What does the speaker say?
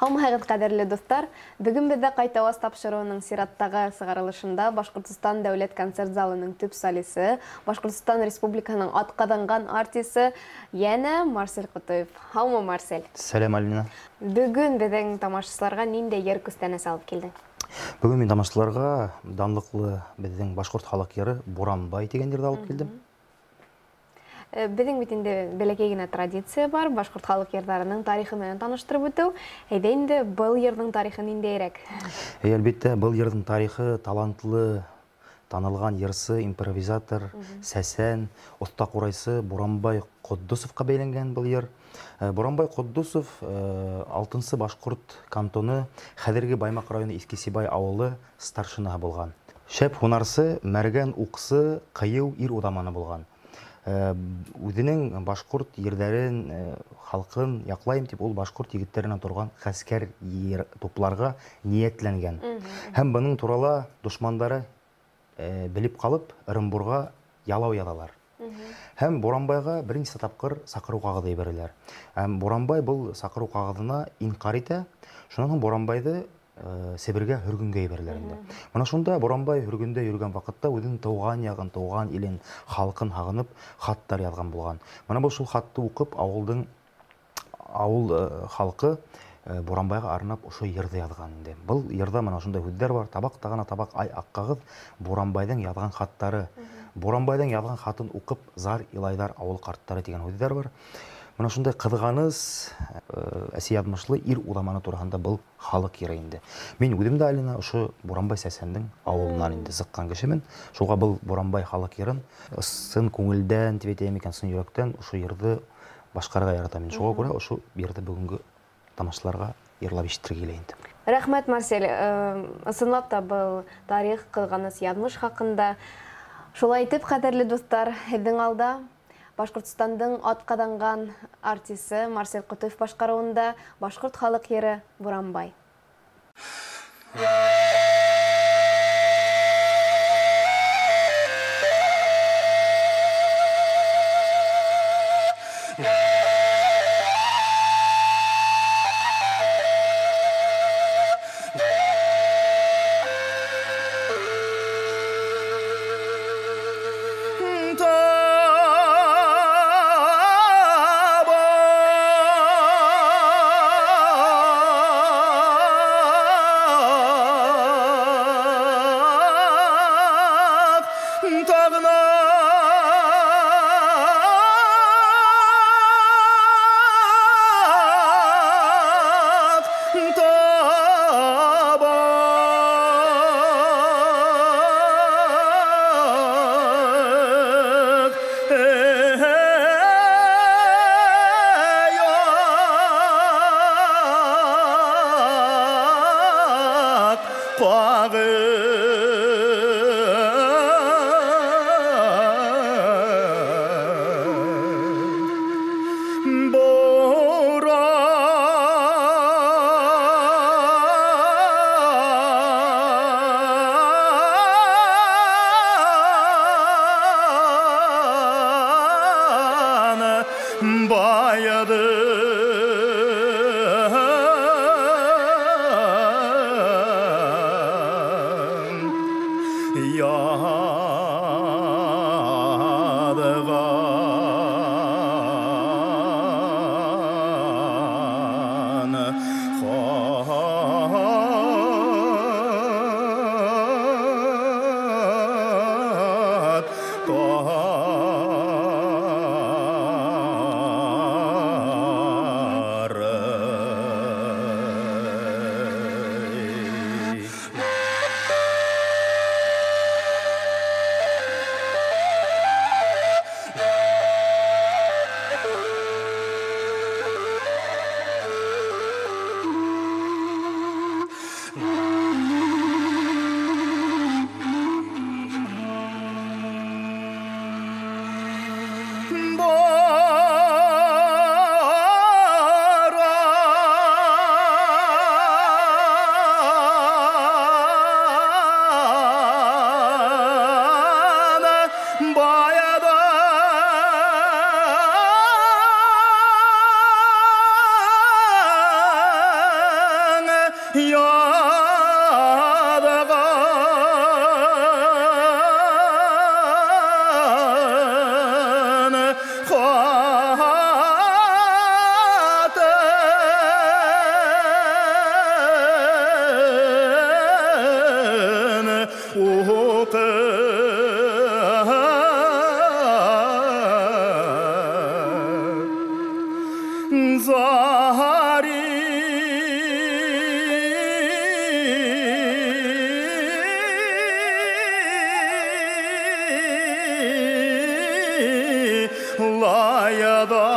Һаумыһығыҙ ҡәҙерле дуҫтар, бөгөн беҙҙә ҡайта АУАЗ тапшырыуының сираттағы сығарылышында Башҡортостан дәүләт концерт залының төп солисы, Башҡортостан Республиканың атҡаҙанған артисы йәнә Марсель Ҡотоев. Һаумы, Марсель? Сәлем, Алина. Бөгөн беҙҙең тамашасыларға ниндәй йыр күстәнәс алып килдең? Бүгін мен тамашаларға данлыҡлы беҙҙең башҡорт халыҡ йыры «Буранбай» тигән йырҙы алып килдем. Беҙҙең бит инде бәләкәй генә традиция бар, башҡорт халыҡ йырҙарының тарихы менән таныштырып үтеү. Әйҙә инде был йырҙың тарихы ниндәйерәк? Әлбиттә, был йырҙың тарихы талантлы, танылған йырсы, импровизатор, сәсән, оҫта ҡурайсы Буранбай Ҡотдосовҡа бәйләнгән был йыр. Буранбай Ҡотдосов 6-нсы башҡорт кантоны, хәҙерге Баймаҡ районы Иҫкесибай ауылы старшинаһы булған. Шәп һунарсы, мәргән уҡсы, ҡыйыу ир уҙаманы булған. Үҙенең башҡорт ерҙәрен, халҡын яҡлайым тип, ул башҡорт егеттәренән торған ғәскәр тупларға ниәтләнгән. Һәм бының турала дошмандары белеп ҡалып, Ырымбурға ялау яҙалар. Һәм Буранбайға беренсе тапҡыр саҡырыу ҡағыҙы ебәрәләр. Буранбай был саҡырыу ҡағыҙына инҡар итә, шунан һуң Буранбайҙы Себергә һөргөнгә ебәрәләр инде. Мына шунда Буранбай һөргөндә йөргән ваҡытта үҙенең тыуған яғын, тыуған илен, халҡын һағынып, хаттар яҙған булған. Мына был шул хатты уҡып, ауыл халҡы Буранбайға арнап ошо йырҙы яҙған инде. Был йырҙа мына шундай һүҙҙәр бар: табаҡ тағана табаҡ ай аҡҡағыҙ, Буранбайҙың яҙған хаттары. Буранбайҙың яҙған хатын уҡып, зар илайҙар ауыл ҡарттары тигән һүҙҙәр бар. Мына шундай ҡыҙғаныс, әсе яҙмышлы ир уҙаманы тураһында был халыҡ йыры инде. Мин үҙем дә, Алина, ошо Буранбай сәсәндең ауылынан инде сыҡҡан кешемен. Шуға был Буранбай халыҡ йырын ысын күңелдән, тип әйтәйем икән, сын йөрәктән ошо йырҙы башҡарырға яратам. Шуға күрә ошо йырҙы бөгөнгө тамашаларға йырлап ишеттергә килә инде. Рәхмәт, Марсель. Ысынлап та был тарих, ҡыҙғаныс яҙмыш хаҡында. Шулай итеп, ҡәҙерле дуҫтар, һеҙҙең алда Башҡортостандың атҡаҙанған артисы Марсель Ҡотоев башҡарыуында башҡорт халыҡ йыры «Буранбай». Tar